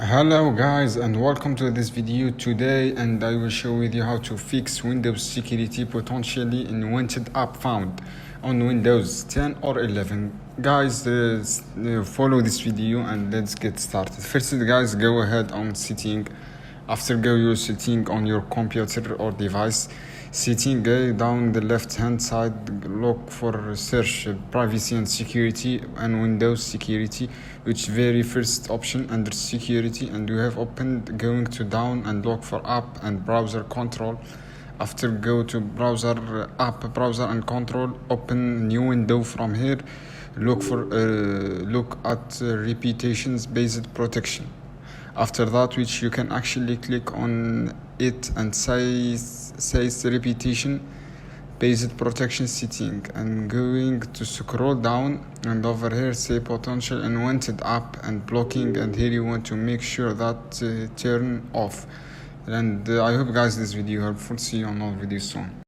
Hello guys, and welcome to this video today, and I will show with you how to fix Windows security potentially in Unwanted app found on Windows 10 or 11. Guys, follow this video and let's get started. First guys, go ahead on setting. After go your setting on your computer or device, setting, go down the left hand side, look for search privacy and security and Windows security, which very first option under security, and you have opened. Going to down and look for app and browser control. After go to browser and control, open new window from here. Look at reputations based protection. After that, which you can actually click on it and says repetition based protection setting, and going to scroll down, and over here say potential unwanted app and blocking, and here you want to make sure that turn off. And I hope guys this video helpful. See you on all videos soon.